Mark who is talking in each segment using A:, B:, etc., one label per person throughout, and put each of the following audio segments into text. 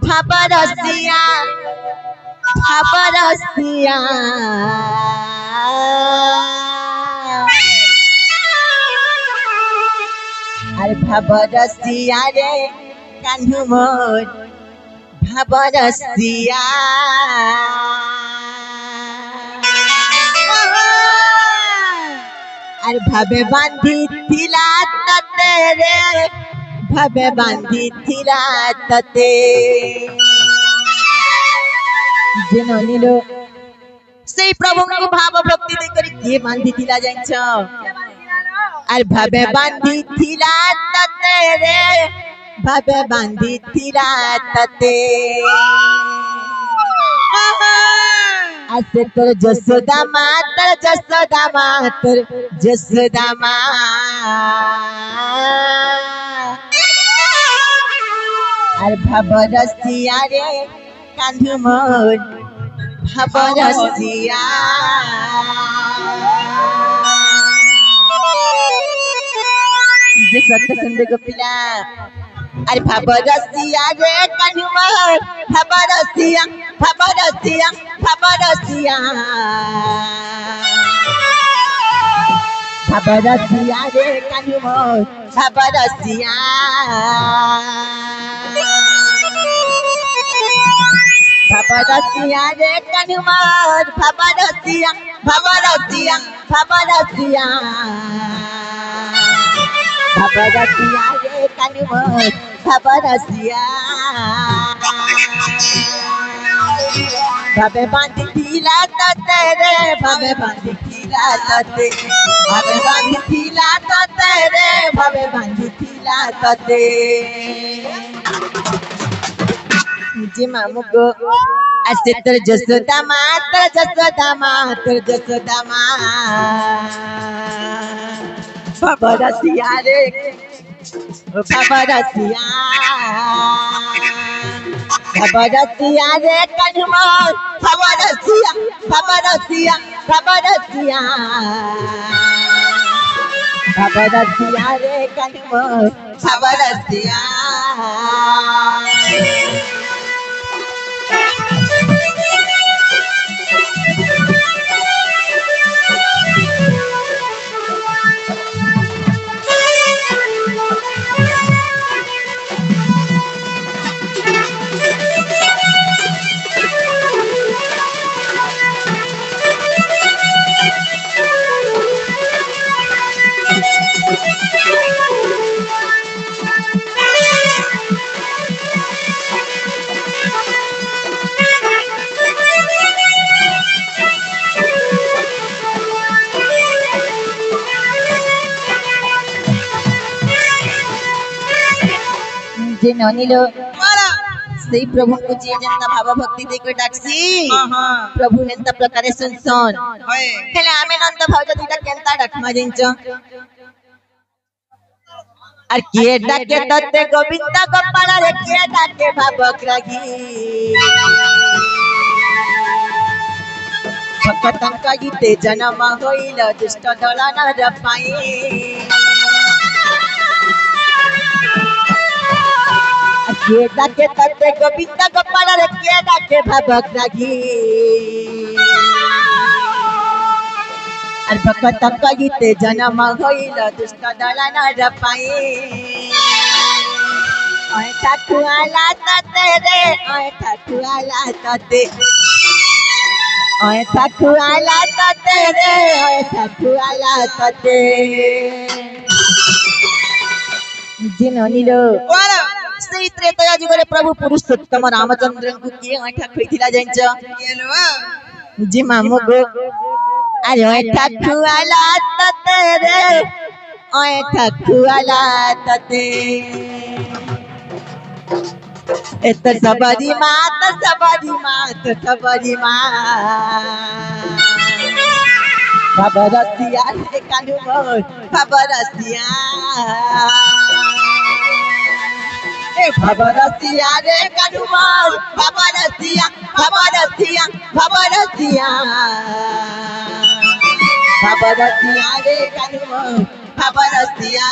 A: ভাবরসিয়া ভাবরসিয়া আর ভাবরসিয়া রে কানু মোর ভাবরসিয়া আর ভাবে বাঁধি থিলা তাতে রে ভাবে বাঁধি থিলা তাতে যেন নিল সেই প্রভুଙ୍କୁ ভাব ভক্তি দেই করি কিଏ ବାନ୍ଧିଥିଲା ଜାଣିଛ আর ভাবে বাঁধিଥିଲା তাতে রে ভাবে বাঁধিଥିଲା তাতে আসে তোর যশোদা মা তোর যশোদা মা তোর যশোদা মা আর ভাবরসিয়া রে কান্ধু মোর ভাবরসিয়া যে সত্য সুন্দর গোপিলা আর ভাবরসিয়া রে কান্ধু মোর ভাবরসিয়া ভাবরসিয়া ভাবরসিয়া ভাবরসিয়া রে কান্ধু মোর ভাবরসিয়া ভাবরসিয়া রে কানু মোর ভাবরসিয়া ভাবরসিয়া ভাবরসিয়া ভাবরসিয়া রে কানু মোর ভাবরসিয়া ভাবে বাঁধিଥିଲା তাতে রে ভাবে বাঁধিଥିଲା তাতে ভাবে বাঁধিଥିଲା তাতে রে ভাবে বাঁধিଥିଲା তাতে যে মামুগো আসে তোর যশোদা মা তোর যশোদা মা তোর যশোদা মা ভাবরসিয়া রে ভাবরসিয়া ভাবরসিয়া রে কানু মোর ভাবরসিয়া ভাবরসিয়া ভাবরসিয়া ভাবরসিয়া রে কানু মোর ভাবরসিয়া जे ननिलो सेई प्रभु को जे जनता भाव भक्ति दे को डाकसी प्रभु हेंता प्रकारे सुनसन हेले आमे नंद भाव जदिटा केनता डाकमा जिंचो আর কে ডাকে ততে গোবিন্দ গোপাল রে কে ডাকে ভাবক রাগী ভক্তঙ্ক গীতে জন্ম হইল দুষ্ট দলনর পাই কে ডাকে ততে গোবিন্দ গোপাল রে কে ডাকে ভাবক রাগী আর ভক্তঙ্ক গীতে জন্ম হইল দুষ্ট দলনর পাই ওই ঠাকুয়ালা ততে রে ওই ঠাকুয়ালা ততে ওই ঠাকুয়ালা ততে রে ওই ঠাকুয়ালা ততে जिन नीलो श्री त्रेतया जुगरे प्रभु पुरुषोत्तम रामचंद्र को किए ऐठा खइथिला जानिछ जी मामुगो अरे ऐठा खुआला तते रे ऐठा खुआला तते एत सबरी मात सबरी मात भाबरसिया रे कानू मोर भाबरसिया ए भाबरसिया रे कानू मोर भाबरसिया भाबरसिया भाबरसिया भाबरसिया रे कानू मोर भाबरसिया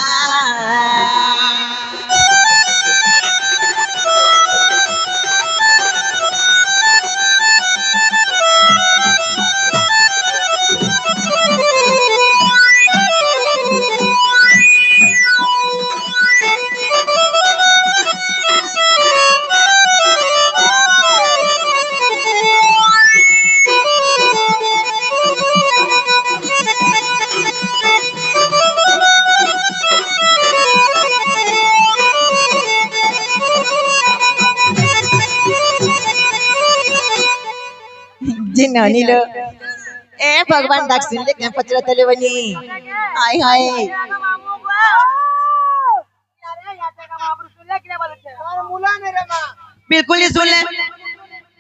A: नानी लो ए भगवान डाक सुन ले क्या पचरा तले बनी हाय हाय बिल्कुल ही सुन ले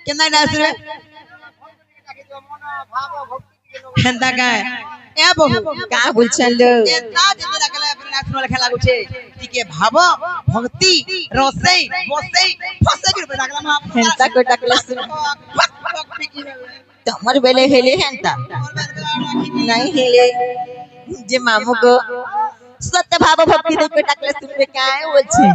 A: कितना डांस रे खेलता का ए बहु का बोलछन लो एता जिंदा कला नाच वाला खेला गुछे टिके भाव भक्ति रसै बसै फसै के रुपे डाकला मा खेलता को डाकला सुन तमर बेले हेले हेंता नहीं हेले जे मामू को सत्य भाव भक्ति दे के डाकला सुन पे काय बोलछे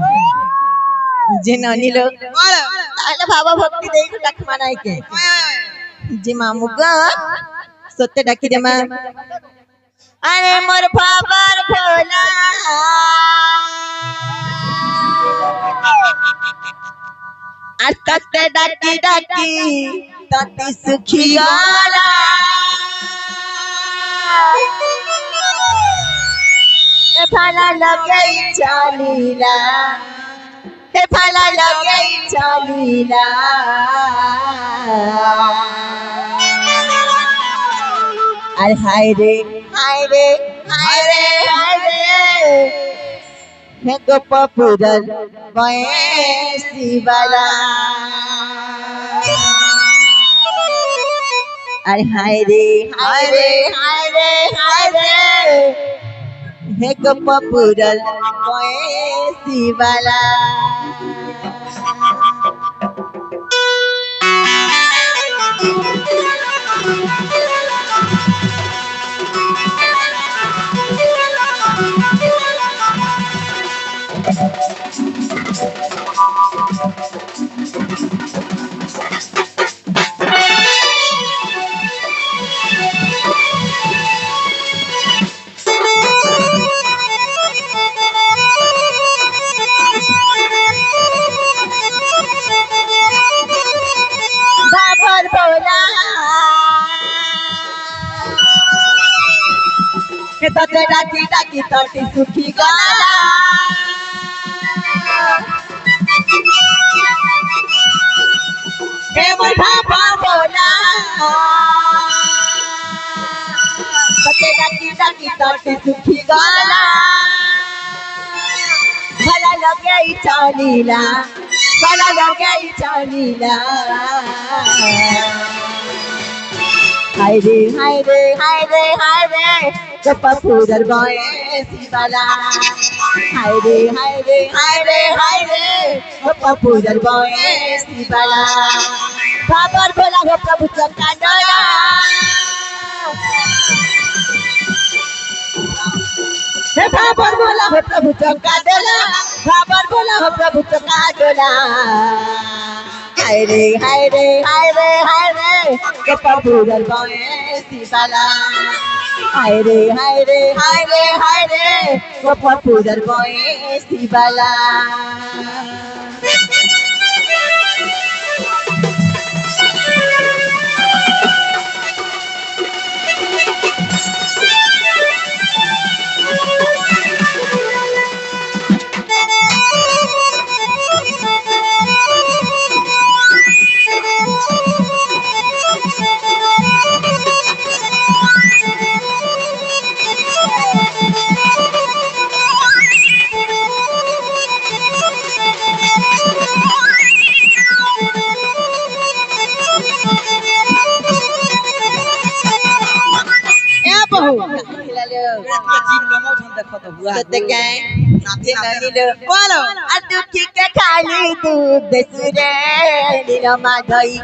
A: जे नानी लो ताले भाव भक्ति दे के डाक मानाई के जे मामू को सत्य डाकी जमा अरे मोर फाबर भोला आज सत्य डाकी डाकी तती सुखियाला ए फला लगे चालीला हे फला लगे चालीला अरे हाय रे हाय रे हाय रे हाय रे हे गोपपुरल वैसी वाला अरे हाय रे हाय रे हाय रे हाय रे हे गोपपुरल वैसी वाला तते डाकी डाकी तटी सुखी गाला हे मोर भापा बोला तते डाकी डाकी तटी सुखी गाला भला लगे चालीला भला लगे चालीला हाय रे हाय रे हाय रे हाय रे गोपपुरल वैसी वाला हाय रे हाय रे हाय रे हाय रे गोपपुरल वैसी वाला बाबर बोला हो प्रभु चक्का डोला हे बाबर बोला हो प्रभु चक्का डोला बाबर बोला हो प्रभु चक्का डोला हाय रे हाय रे हाय रे हाय रे गोपपुरल वैसी वाला हाय रे हाय रे हाय रे हाय रे गोपपुरल वैसी वाला दुखी के खाली दूध सुरे माधई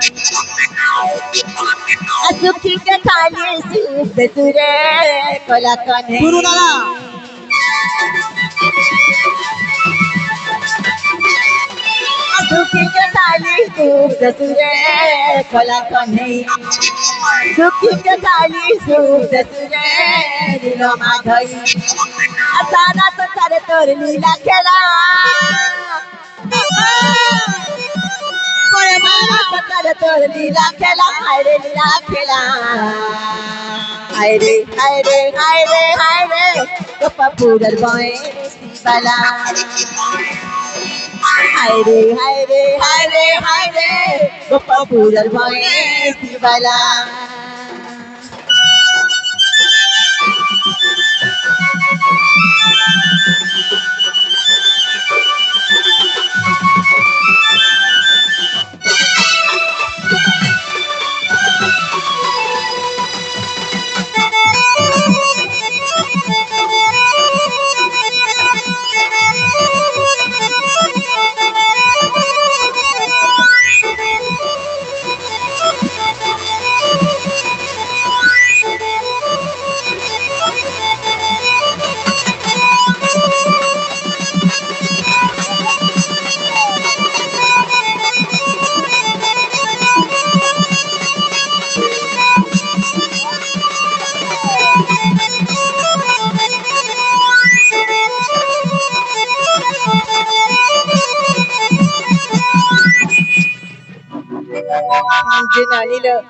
A: दुखी के खाली सूद सुरे कोला कन्हे दुखी के खाली दूध सुरे कोला कन्हे दुखी के खाली सूद सुरे माधई सारा तो सारे तोर लीला खेला सारे तोर लीला खेला हाय रे लीला खेला हाय रे हाय रे हाय रे हाय रे गोपपुरल वैसी वाला হায় রে হায় রে হায় রে হায় রে গোপালপুরের ভয়ে শিবালা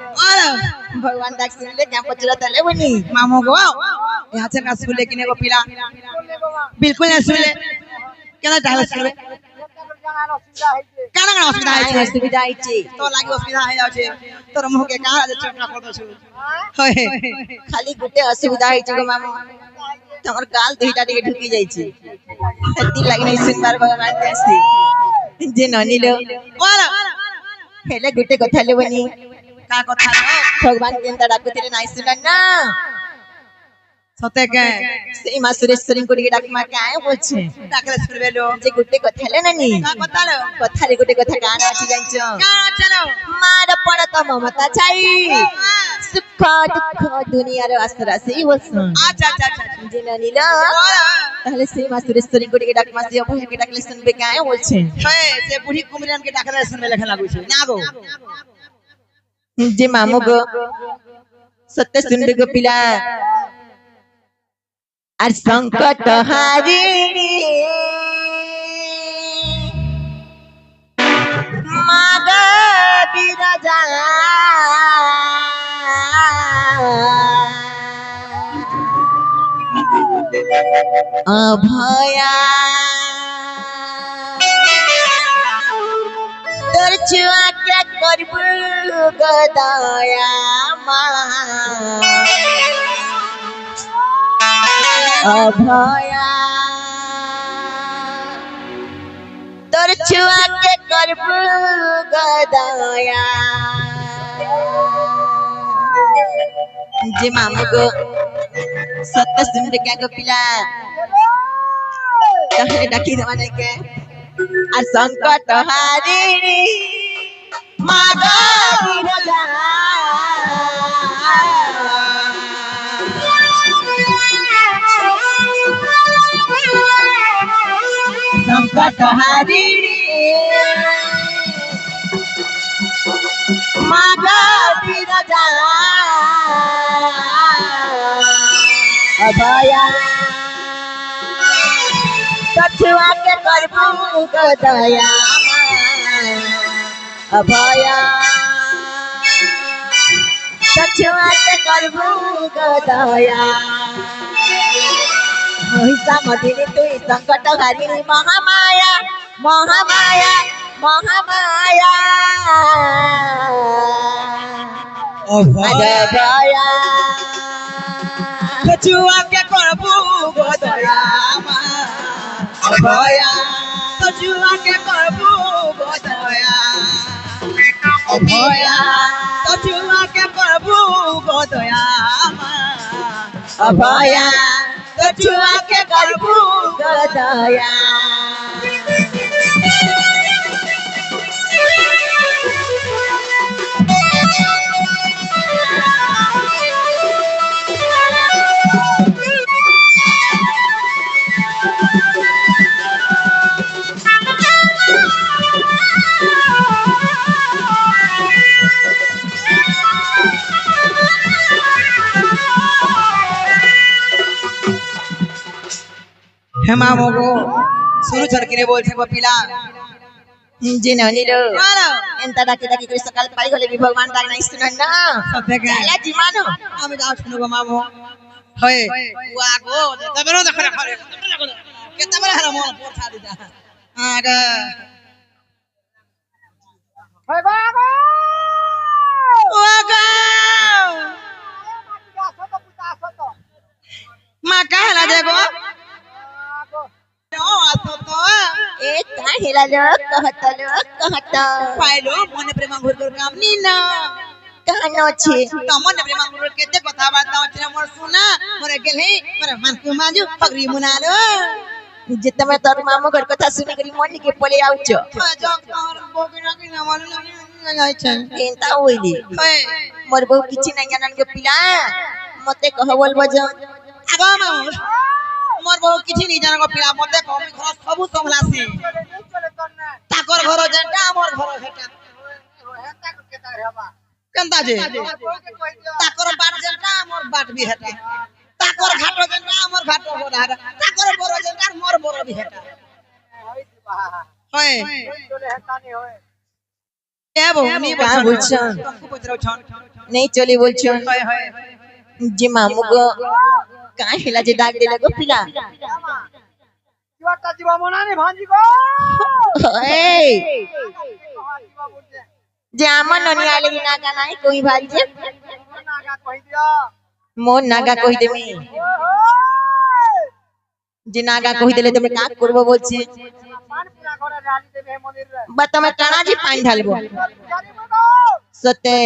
A: भगवान दाक्षिले क्या पचरा तले बनी
B: मामो गो यहाँ से ना सुले किने को पिला बिल्कुल ना सुले क्या डाल सुले काना काना
A: असुविधा आइছে
B: तो लागे असुविधा है जाछे तोर मुह के काहा जे चटना कर दछु होय
A: खाली गुटे असुविधा आइছে गो मामो तमर गाल दुईटा टिके ढुकी जाइছে हत्ती लागि नै सुनबार भगवान दाक्षी जे ननिलो
B: बोल
A: हेले गुटे कथा ले बनी
B: का कथा
A: भगवान केनता डाकुतिले नाइ सुनन ना
B: सते के
A: सेई मा सुरेश्वरी को टिके डाकमा काए बोलछे
B: डाकले सुनबे लो
A: जे गुटे कथा ले नानी
B: का कथा लो
A: कथा रे गुटे कथा गाना आछि जाइछो
B: का चलो
A: मार पड़त ममता छाई सुख दुख दुनिया रे आसरा सेई बोलछो
B: अच्छा अच्छा अच्छा
A: जे ननिलो ताहले सेई मा सुरेश्वरी को टिके डाकमा से अभय के डाकले सुनबे काए बोलछे
B: होय से बुढ़ी कुमरियन के डाकले सुनबे लेखे लागु छे ना गो
A: जे मामो गो सत्य सुनबे गो पिला आर संकट हारिणी मागा बिराजा अभया तोर छुआ क्या करबू गदया अभया तोर छुआ के करबू गदया जे मामू गो सत्य सुनबे क्या गो पिला कहे डाकी जमाने के आ संकट हारिणी मागा बिरजा संकट हारिणी मागा बिरजा अभया कछुआ के करबू गदया अभया कछुआ के करबू गदया महिषा मदिनी तुई संकट हारिणी महामाया महामाया महामाया अभया
B: कछुआ के करबू गदया अभया कछुआ के करबू गदया अभया कछुआ के करबू गदया
A: अभया कछुआ के करबू गदया
B: हेमा मोगो सुनु छड़किने बोल छे पिला
A: जे ननिलो
B: मानो
A: एंता डाके डाके कोई सकाल पाई गले भी भगवान डाक नहीं सुनन ना
B: सते के
A: जाला जीवानो
B: आमे जाओ सुनु गो मामो होय वागो तबरो देखरे खरे केते बरे हला मोन पोर छाड़ी दा आगा ওগো মা কাহলা দেগো ও আসো তো
A: ए काय हेला कहत
B: পাইলো মনে প্রেম ঘুর কাম নি না
A: कानो छे
B: তমন প্রেম ঘুর কেতে কথা বার্তা হচ্ছে মোর শোনা মোরে গেলে মোরে মানকু মাজু পগরি মুনালো
A: जे तमे तोर मामो घर कथा सुनी करी मन के पले आउचो
B: জগ তোর বগিনা কি না মন যাইছে
A: एंता होइली
B: হয়
A: मोर बहु किछि नै जानन के पिला मते कह बोलबो ज
B: আগো মা মোর বহু কিছু নি জানা গো পিলা মতে কমি খরচ সবু সম্ভলাছি তাকর ঘর যেটা আমার ঘর সেটা কেনতা যে তাকর বাট যেটা আমার বাট বি হেটা তাকর ঘাট যেটা আমার ঘাট বড় হেটা তাকর বড় যেটা মোর বড় বি হেটা হয় এ বহু নি
A: का बोलछन
B: तुमको पुछरो छन
A: नहीं चली बोलछन
B: হয় হয়
A: जे मामू गो का हेला जे दाग देला गो पिला ए जे आमन ननी आले कि ना का नाही कोई भाई जे मोर नागा कहि देमी जे नागा कहि देले तमे का करबो बोलछे बा तमे काना जी पानी ढालबो सते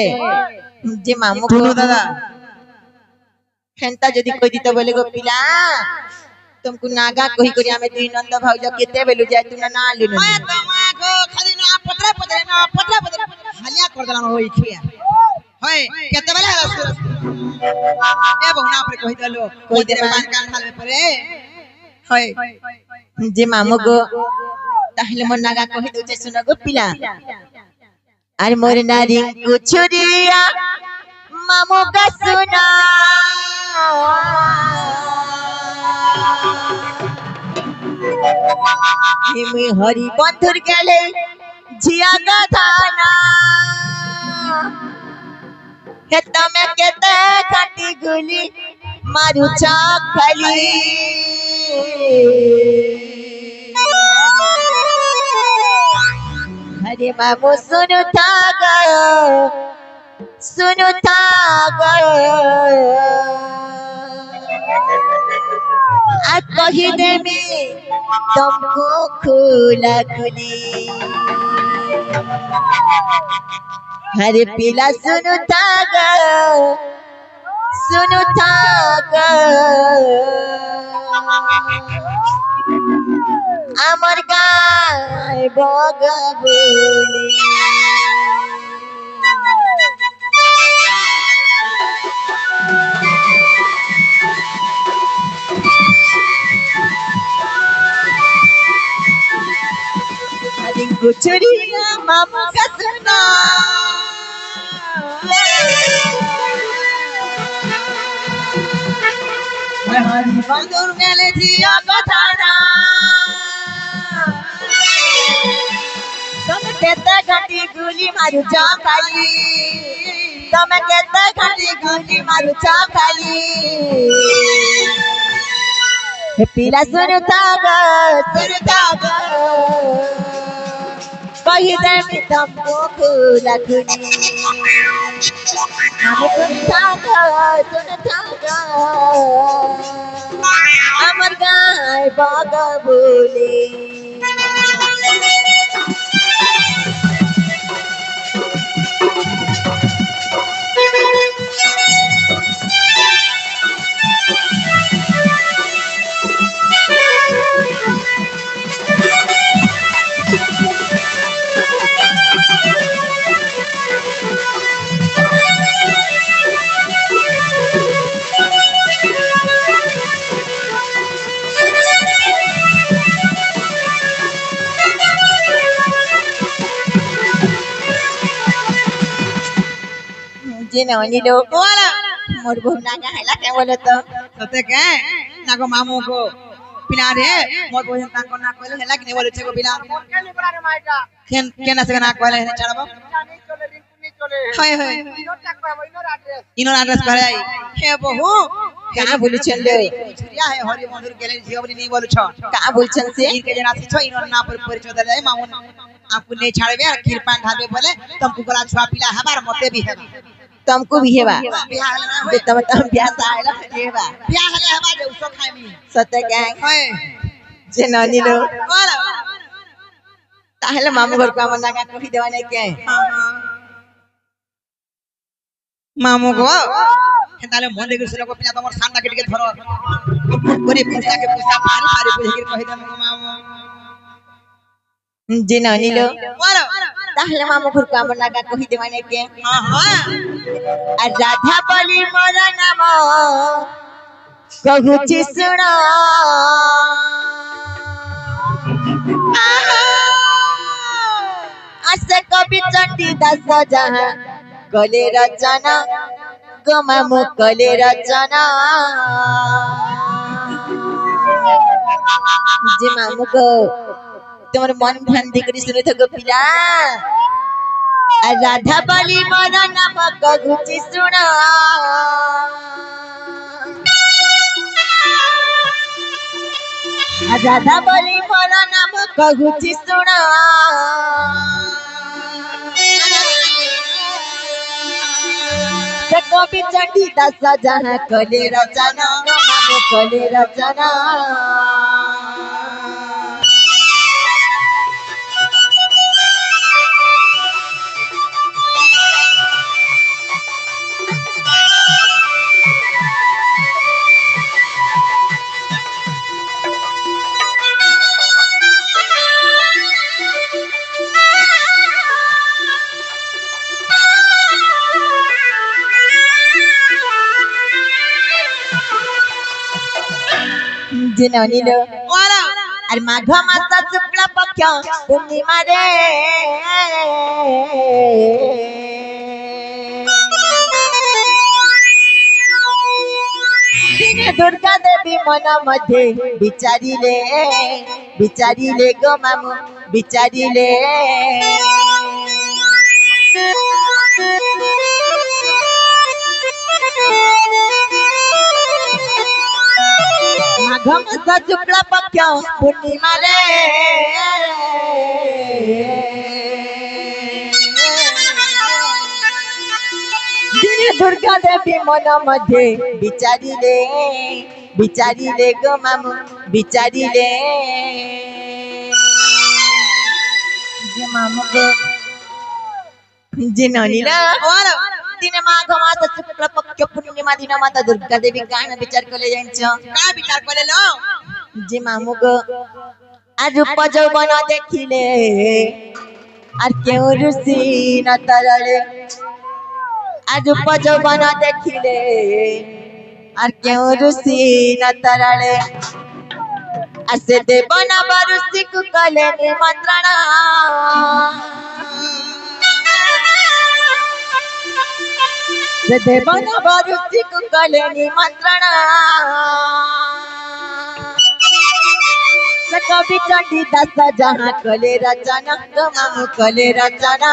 A: जे मामू को
B: टुनु दादा
A: हेंता जदी कहि दितो बोले गो पिला तुमको नागा कहि करी हमें दुई नंद भाउज केते बेलु जाय तू ना लेनु
B: হয় তোমাগো খালি না পতরে পতরে না পতরে পতরে হালিয়া কর দিলাম ওই খিয়া হয় কেতে বেলা এ বহু না পরে কই দিলো কই দিরে পান কান ঢালবে পরে হয়
A: जे मामू गो ताहले मोर नागा कहि दउचे सुन गो पिला आर मोर नारी कुछुरिया मामू का सुना हिमी हरि बंधुर गेले झिया गाना हे तमे केते काटी गुली मारू खाली हरे मामू सुनु था आ कही दे में तुमको खुला खुली हरे पीला सुनु था আমার গায় বগবুলি আদিন গুছরিয়া মামা কাসনা हरी बंधुर मेले जिया कथाना तुम केते घटी गुली मारू खाली तुम केते घटी गुली मारू खाली हे पीला सुनता ग कही दे मी तुमको खुला खुली আমার গায় বাগা বলে जे नवनी लोग
B: बोला
A: मोर बहु नागा हैला के बोले तो
B: सते के नागो मामू को पिला रे मोर बहिन ताको ना कहले हेला कि बोले छे को पिला केना से ना कहले हे चढ़बो हाय हाय इनो एड्रेस करे हे बहु
A: का बोलछन ले
B: छुरिया है हरि मधुर गेले झियो बोली नहीं बोलछ
A: का बोलछन से
B: इनके जना छिछो इन ना पर परिचय दे जाए मामुन आपको नहीं छाड़बे और खीर पान ढाबे बोले तुमको गला छुआ पिला हमार मते भी है
A: तुमको भी हेबा
B: बियाह हले ना
A: जे तम ब्याह से आइला हेबा
B: बियाह हले हमार जो सो खाई मी
A: सत्य गैंग
B: होय
A: जे ननी लो
B: बोला
A: ताहले मामू घर को मना का कही देवा नहीं के
B: मामू गो हेताले मन देखि सुलो को पिला तमर सामना के धरो कोनी पूछा के पूछा पारी पारी पूछ के कहि दे मामू
A: जे ननी लो
B: बोला
A: ताहले मामू घर को मना का कही देवा नहीं के
B: हां हां
A: आ राधा बलि मोर नाम कहूची सुना अस कवि चंडी दास जहाँ कले रचना गमामु कले रचना जे मामू को तुम्हारे मन ध्यान देकर सुने थे पिला राधा बलि मोर नाम कहूची सुना राधा बलि मोर नाम कहूची सुना कवि चंडी दास जहाँ कले रचना गमामु कले रचना जे ननी लो
B: बोला
A: अरे माघ मास शुक्ल पक्ष पूर्णिमा रे दुर्गा देवी मन मध्ये बिचारिले गो मामू बिचारिले माघ मास शुक्ल पक्ष पूर्णिमा रे दुर्गा देवी मन मध्ये बिचारिले गो मामू बिचारिले जे मामू गो जे ननी ला
B: बोला
A: दिन माघ मास शुक्ल पक्ष पूर्णिमा दिन माता दुर्गा देवी गान विचार कले जाइन्छ
B: का विचार करलो
A: जे मामू गो आज रूप जौवन देखिले আর কেউ রুচি না তরলে আজ रूप जौवन देखिले আর কেউ রুচি না তরলে আসে দেব না বরুচি কুকলে নিমন্ত্রণ देव न बरुचि कुकले निमंत्रण कवि चंडी दास जहाँ कले रचना गमामु कले रचना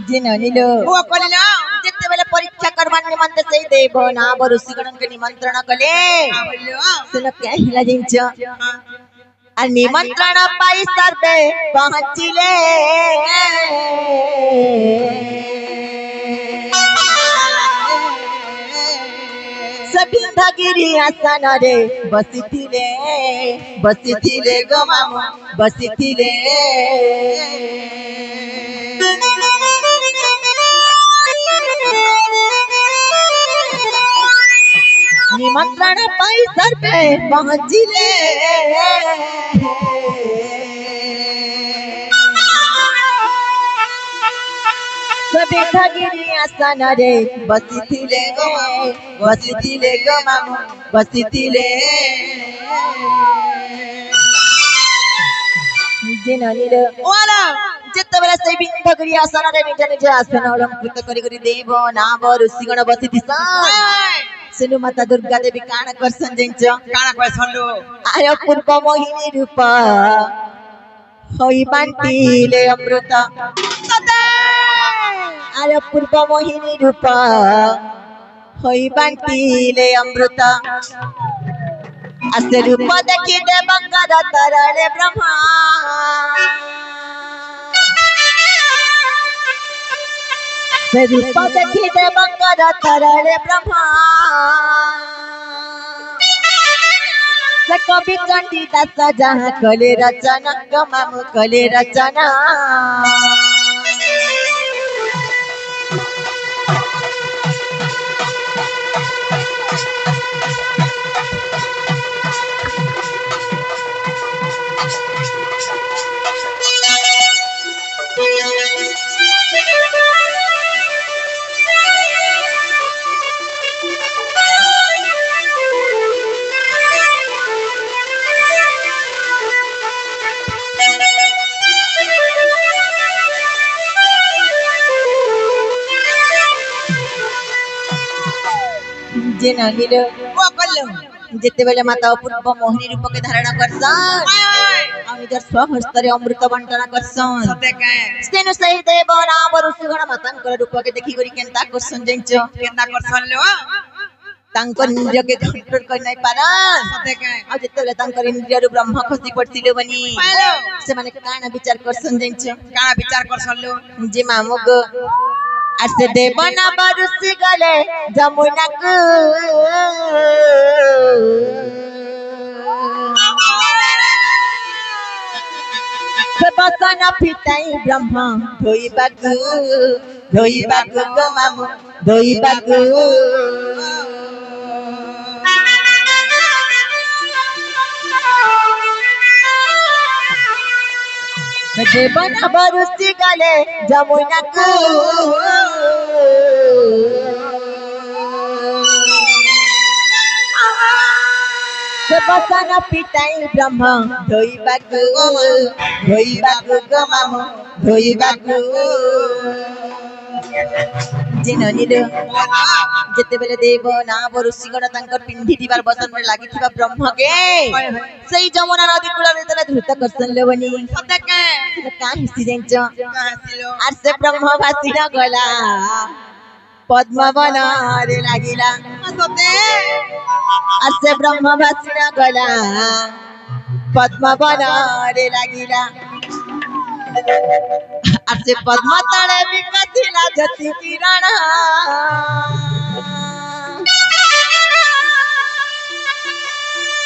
A: जिननिलो
B: वो कलिलो
A: जिते बेले परीक्षा करवान निमंत से देव ना बरुसी गणन के निमंत्रण कले
B: बोलियो
A: सुन क्या हिला जिंच आ निमंत्रण पाई सर्वे पहुंचिले सबिंधगिरी आसन रे बसिथिले गो मामू बसिथिले निमंत्रण पाई सर्वे पहुंचिले बेखगिरी आसन रे बसिथिले गो मामु बसिथिले जननीर
B: ओला
A: जेतेबेले से बेखगिरी आसन रे निज निज आसन अलंकृत करी करी देव नाम ऋषिगण बसिथिसन सेनु माता दुर्गा देवी काण करसन जंच
B: काना कहसन लो
A: आय पूर्व मोहिनी रूप होई बांटिले अमृत आय पूर्व मोहिनी रूप होई बांटिले अमृत असे रूप देखी देवंगर तरले ब्रह्मा से रूप देखी देवंगर तरले ब्रह्मा से कवि चंडीदास जहाँ कले रचना गमामु कले रचना जननीर
B: ओ कल्लो
A: जेतेबेले माता पूर्व मोहिनी रूप के धारण करसन आ निजर स्वहस्ତରେ अमृत बंटन करसन
B: सते के
A: सेनु सही देव नाम ऋषिगण मातांकर रूप के देखि करी केनता करसन जंचो
B: केना करसन लो
A: तांकर इंद्रिय के कंट्रोल कर नहीं पारन
B: सते के
A: आ जेतेबेले तांकर इंद्रिय रु ब्रह्म खसी पड़तिले बनी
B: पालो
A: से माने काना विचार करसन जंचो
B: काना विचार करसन लो
A: जे मामुग असे देवना बरुसी गले जमुना को से बसना पिताई ब्रह्मा धोई बागु गो मामु धोई बागु देवना बरुसी गले जमुना को से बसना पिताई ब्रह्मा धोई बागु गो मामु धोई बागु जननीर जेतेबेले देव नाम ऋषिगण तांकर पिंडी दिवार बसन में लागिथिबा ब्रह्म के सही जमुना नदी कूल रे तले धृत करसन लेवनी
B: सते के
A: का हिसी जंचो
B: हसिलो
A: आर से ब्रह्म भासी न गला पद्म वन रे लागिला
B: सते
A: आर से ब्रह्म भासी न गला पद्म वन रे लागिला आर से पद्म तळे विकसिला जति किरण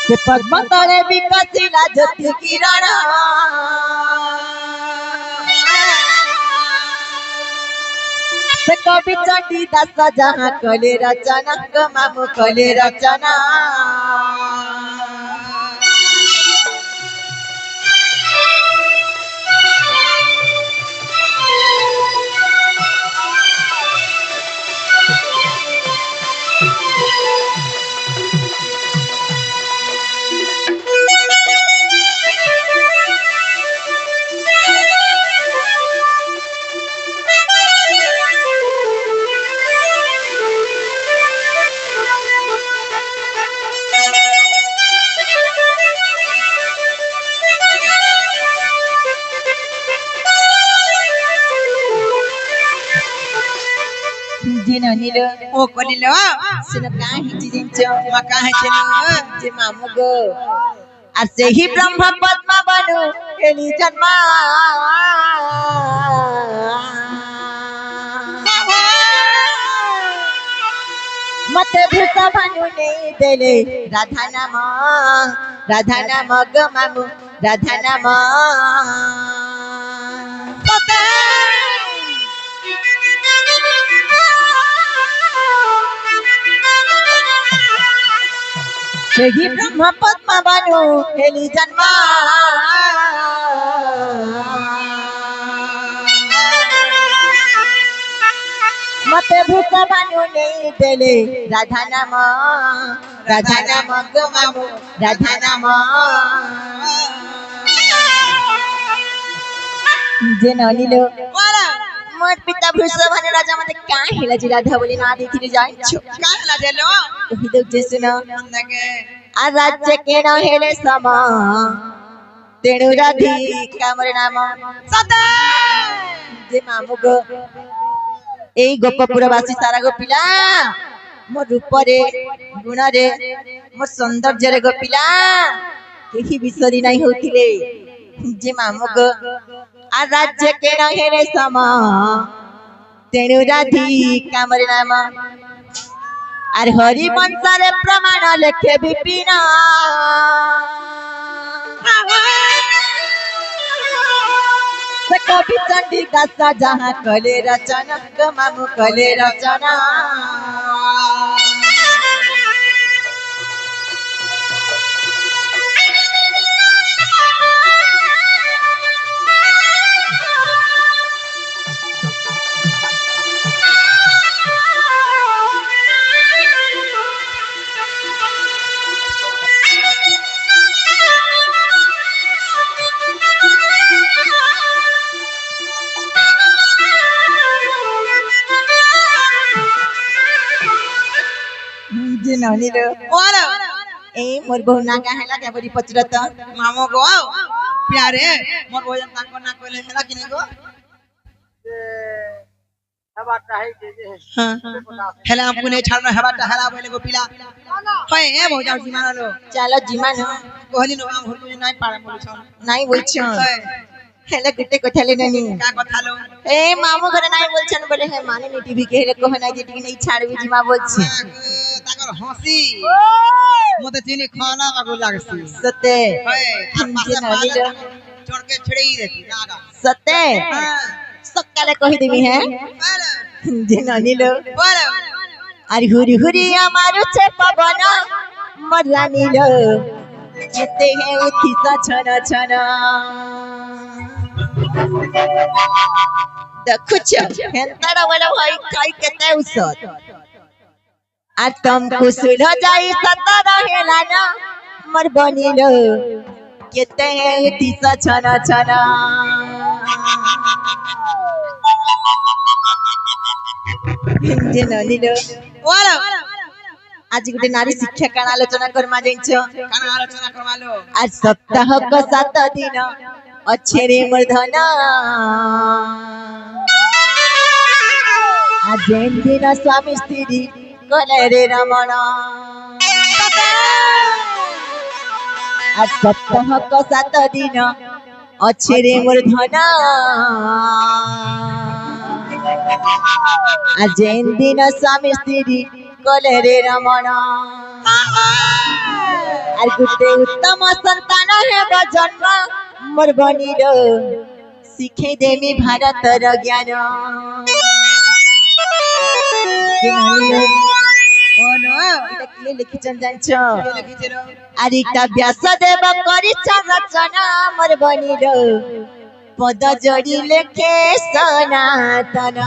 A: से पद्म तळे विकसिला जति किरण से कवि चंडीदास जहाँ कले रचना गमामु कले रचना जननीर
B: ओ कलिलो
A: सिन काहि जिंचो
B: मका है चलो
A: जे मामुग आर से ही ब्रह्म पद्म बनु एली जन्मा मते भूसा भानु नहीं देले राधा नाम ग मामु राधा नाम सेही ब्रह्म पद्म बनु एली जन्मा मते भूत भानु नहीं देले राधा नाम गो मामू राधा नाम जे ननिलो मोर पिता वृषभानु राजा मते का हेला जी राधा बोली ना देखिने जाइछो
B: का हला देलो
A: कहि दो जे सुनो
B: नगे
A: आ राज्य के न हेले समा तेणु राधिका मोर नाम
B: सदा
A: जे मामू गो एई गोपपुरवासी सारा गोपिला मोर रूप रे गुण रे मोर सौंदर्य रे गोपिला केही बिसरी नहीं होतिले जे मामू गो आ राज्य के न हेले समा तेणु राधिका मोर नाम आर हरि वंशरे प्रमाण लेखे विपिन कवि चंडी दासा जहाँ कले रचना मामू कले रचना ननिलो
B: बोलो
A: ए मोर बहु ना का हेला के बड़ी पचरत
B: मामो गो प्यारे मोर भोजन ताको ना कोले हेला किने गो हेला हमको नहीं छाड़ना हेबाटा हेला बोले गो पिला होय ए भोजा जिमान लो
A: चलो जिमान
B: कहली न हम हुर नहीं पारे बोल छ
A: नहीं बोलछो हेला गुटे कथाले ननी
B: का कथा लो
A: ए मामू घरे नहीं बोलछन बोले हे माने नी टीवी के हेले कह नहीं जे टी नहीं छाड़बी जिमा बोलछे
B: ताकर हंसी मते तिनी खाना बागो लागसी
A: सते
B: होय
A: जे ननिलो
B: चढ़ के छड़ई देखी नागा
A: सते सकाले कहि देबी है जे ननिलो
B: बोलो
A: अरे हुरी हुरी हमारो छे पवन मरानीलो जेते है उठी सा छना छना देखुछ हेंताड़ा वाला भाई काई केते उसत आ तुम कुशल हो जाई सता रहेला ना मर बनिलो केते है उठी सा छना छना जे ननिलो
B: बोलो
A: आज गुटे नारी शिक्षा कान आलोचना करमा जाइछो
B: काना आलोचना करवालो
A: आज सप्ताह को 7 दिन अच्छे रे मर्धना आज जैन दिन स्वामी स्त्री कले रे रमण आज सप्ताह को 7 दिन अच्छे रे मर्धना आज जैन दिन स्वामी स्त्री कले रे रमण আর গুতে উত্তম সন্তান হেব জন্ম মোর বনির শিখে দেমি ভারতর জ্ঞান
B: बोलो
A: এটা কি লিখিছন জানছ
B: के लिखिছে रो
A: আরিটা ব্যাস দেব করিছ রচনা মোর বনির পদ জড়ি লেখে সনাতন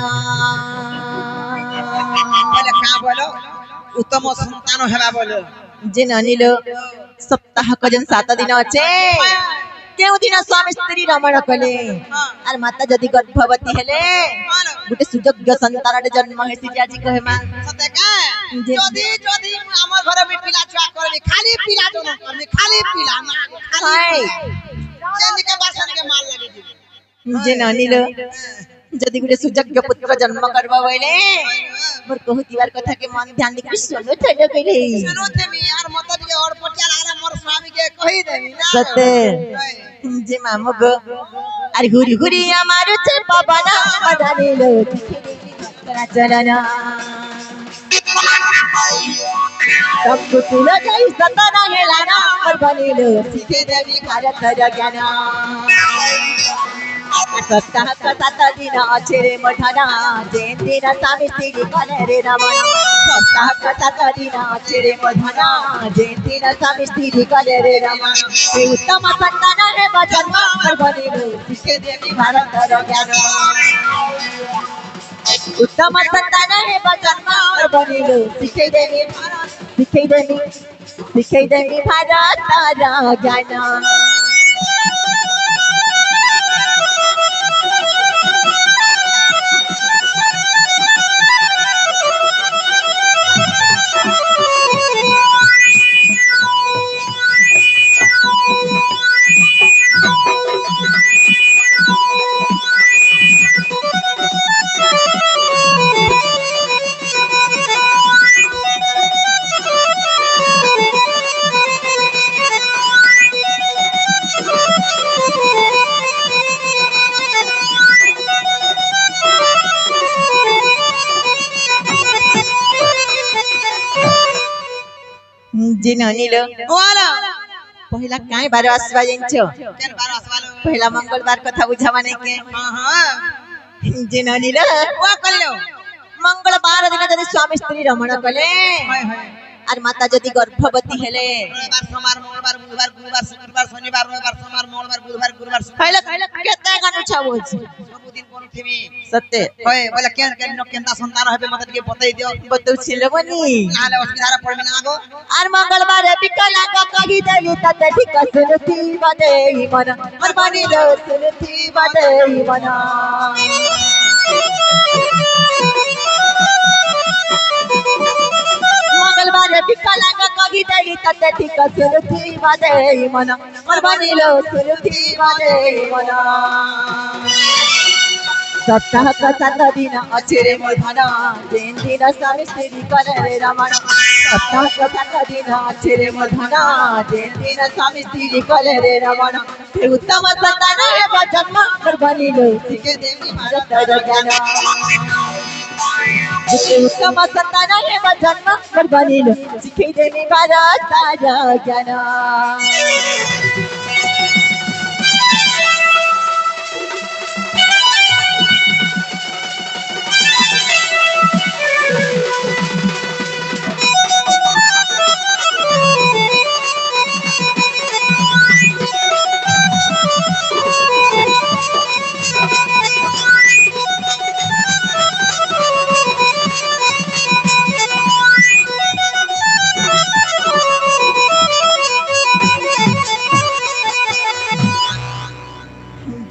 B: बोले का बोलो उत्तम संतान हेबा बोलो
A: যে ননিল সপ্তাহ কজন 7 দিন আছে কেউ দিন স্বামী স্ত্রী রমণ কলে আর মাতা যদি গর্ভবতী হেলে
B: बोलो
A: গোটে সুযোগ্য সন্তানଟେ জন্ম হেসি যে আজি কহে মা
B: सते का जदी जदी हमर घर में पिला छुआ करबी खाली पिला जन करबी खाली पिला ना
A: हाय
B: खाली चंद के बासन के माल लगे दिबे
A: যে ননিল যদি গোটে সুযোগ্য পুত্র জন্ম করবা বইলে মোর কহুতিবার কথা के मन ध्यान दे सुनो थैले कइले
B: सुनो थे मी यार मत दिए और पटिया लागला मोर स्वामी के कहि देबी ना
A: सते যে মামু गो আর ঘুরি ঘুরি আমার চে পাবনা মদানিল চলনা सब कुल जाई सतना हेलाना मोर बनिल सीखे देवी भारत ज्ञान सप्ताह का 7 दिन अच्छे रे मठना जैन दिन स्वामी स्त्री कले रे रमण सप्ताह का 7 दिन अच्छे रे मठना जैन दिन स्वामी स्त्री कले रे रमण ते उत्तम संतान है जन्म मोर बनिल सीखे देवी भारत ज्ञान उत्तम संतान हे जन्म और बनिलो शिखै देवी भारत तारा ज्ञान जे ननिलो
B: वाला
A: पहिला काय बार आसवा जाइन्छ
B: केन बार असवालो
A: पहिला मंगलबार कथा बुझावा नहीं के
B: हां
A: जे ननिलो
B: वा कलियो
A: मंगलबार दिन जदि स्वामी स्त्री रमण कले
B: हाय हाय
A: और माता जदि गर्भवती हेले
B: रविवार सोमवार मंगलवार बुधवार गुरुवार शुक्रवार शनिवार रविवार सोमवार मंगलवार बुधवार गुरुवार
A: पहिला केते गानु छावो
B: सब दिन कोन थिबी
A: सत्य
B: होय बोले केन केन न केनता संतान हेबे मत के बताई दियो
A: बतौ छिले बनी
B: नाले असुविधा पड़बे ना आगो
A: और मंगलबार बिकला का कही देली तते ठीक सुनती बदे मन और बनी लो सुनती बदे मन मंगलबार बिकला का कही देली तते ठीक सुनती बदे मन और बनी लो सुनती बदे मन सप्ताह का 7 दिन अछरे मधना दिन दिन स्वामी स्त्री करे रमण सप्ताह का 7 दिन अछरे मधना दिन दिन स्वामी स्त्री करे रमण उत्तम संतान हे जन्म कर बनिलो
B: के देवी
A: भारत ज्ञान उत्तम संतान हे जन्म कर बनिलो सिखै देवी भारत ज्ञान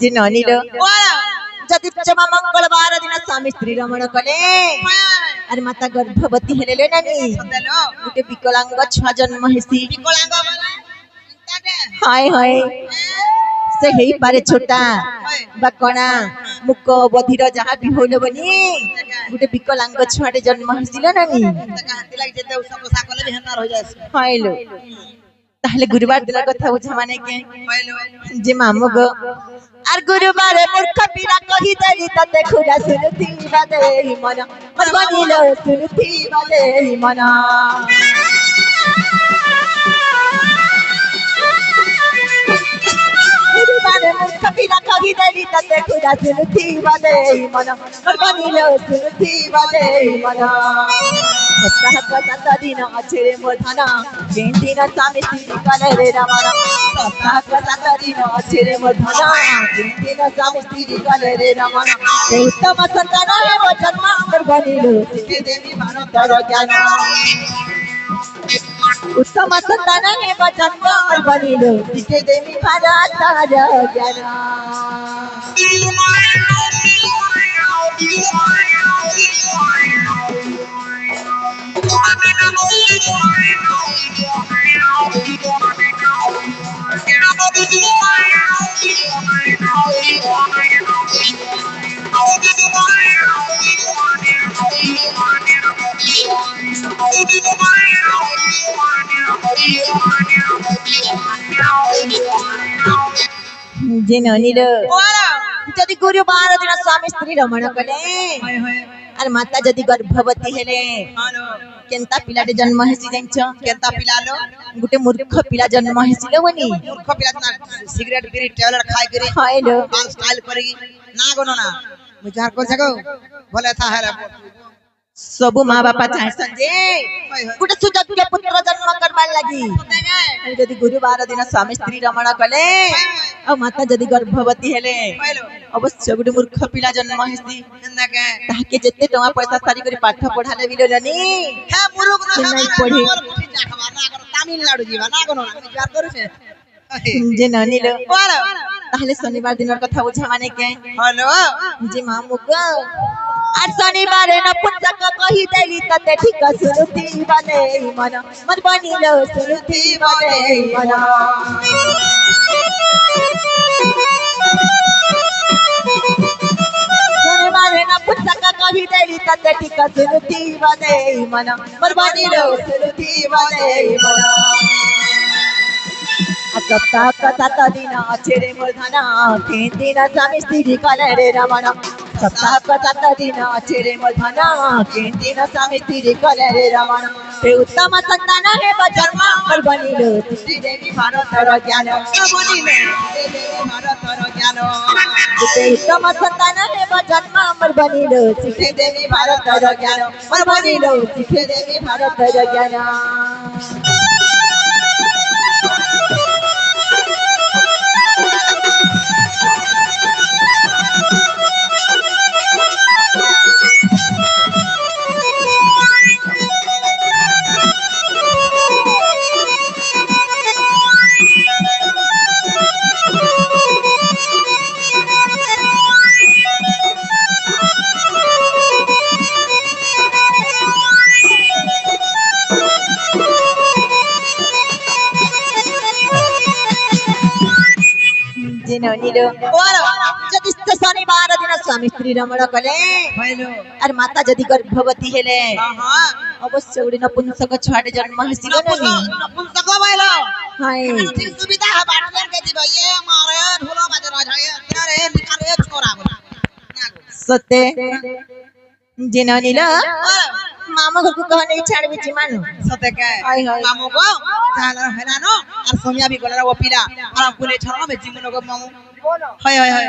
A: जे ननिलो
B: वाला
A: जति जमा मंगलबार दिन स्वामी स्त्री रमण कले अरे माता गर्भवती हेले नानी
B: सतेलो
A: गुटे विकलांग छुआ जन्म हेसी
B: विकलांग वाला चिंता
A: हाय हाय से हेई पारे छोटा बकणा मुक बधिर जहा भी होलो बनी गुटे विकलांग छुआटे जन्म हेसिलो नानी
B: हाथी लाग जेते उसको साकले भी हन्नार हो जाय
A: हायलो ताहले गुरुवार दिन कथा बुझा माने के
B: होइलो
A: जे मामू गो आर गुरुवार मूर्ख पीरा कही देली तते खुदा सुनती बदे मन मन बनिलो सुनती बदे मन गुरुवार मूर्ख पीरा कही देली तते खुदा सुनती बदे मन मन बनिलो सुनती बदे मन सप्ताह का 7 दिन अछरे मधना दिन दिन स्वामी स्त्री करे रमण सप्ताह का 7 दिन अछरे मधना दिन दिन स्वामी स्त्री करे रमण उत्तम संतान हे जन्म कर बनिलो
B: के देवी भारत
A: ज्ञान उत्तम संतान हे जन्म कर बनिलो के देवी भारत ज्ञान जे ननिलो
B: वाला
A: जदि गुरुवार दिन स्वामी स्त्री रमण कले
B: हाय हाय
A: अरे माता जदि गर्भवती हेले
B: हालो
A: केनता पिलाटे जन्म हेसी जाइन्छ
B: केनता पिलालो
A: गुटे मूर्ख पिला जन्म हेसिलो बनी
B: मूर्ख पिला ना सिगरेट बिरी टेबलेट खाई करे
A: हायलो
B: बाल स्टाइल करेगी ना गोनो ना विचार कर सको बोले था है
A: सबु माँ बापा चाहसन जे गोटे सुजग्य पुत्र जन्म करबार लगी जदि गुरुवार दिन स्वामी स्त्री रमण कले आ माता जदि गर्भवती हेले अवश्य गोटे मूर्ख पिला जन्म हेसी ताके जेते टका पैसा सारी करी पाठ पढाले बिललनी
B: हे मुरुक न
A: नहीं पढ़ी।
B: तमिलनाडु जीवा ना कोनो विचार करू छे
A: जे ननिलो
B: बोलो
A: ताहले शनिवार दिन कथा बुझा माने के
B: हेलो
A: जे मामुक आज शनिवार न पुस्तक कही देली तते ठीक सुरुती बने मन मन बनिलो सुरुती बने मन शनिवार न पुस्तक कही देली तते ठीक सुरुती बने मन मन बनिलो सुरुती बने मन सप्ताह कथा दिन अचेरे मूर्धना तीन दिन स्वामी स्त्री कले रे रमण सप्ताह कथा दिन अचेरे मूर्धना तीन दिन स्वामी स्त्री कले रे रमण ते उत्तम संतान हे जन्म पर बनिलो श्री देवी भारतर ज्ञान
B: बनिले देवी भारतर ज्ञान
A: ते उत्तम संतान हे जन्म पर बनिलो श्री देवी भारतर ज्ञान पर बनिलो श्री देवी भारतर ज्ञान नीलो जदि शनिवार दिन स्वामी स्त्री रमण कले
B: हेलो
A: और माता जदि गर्भवती हेले
B: हां
A: अवश्य गुडी नपुंसक छुआटे जन्म हेसी गननी
B: नपुंसक भइलो
A: हाय
B: ठीक सुविधा है बाटले के जीव ये मारे ढोलो बजे रह जाए तेरे निकाले छोरा
A: सत्य जिननीला मामा घर को कहने की छाड़ बिची मानो
B: सत्य के
A: हाय हाय
B: मामू को जाना है ना नो और सोमिया भी गला वो पीला और हमको ले छोरा में जीवन को मामू हाय हाय हाय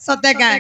B: सत्य के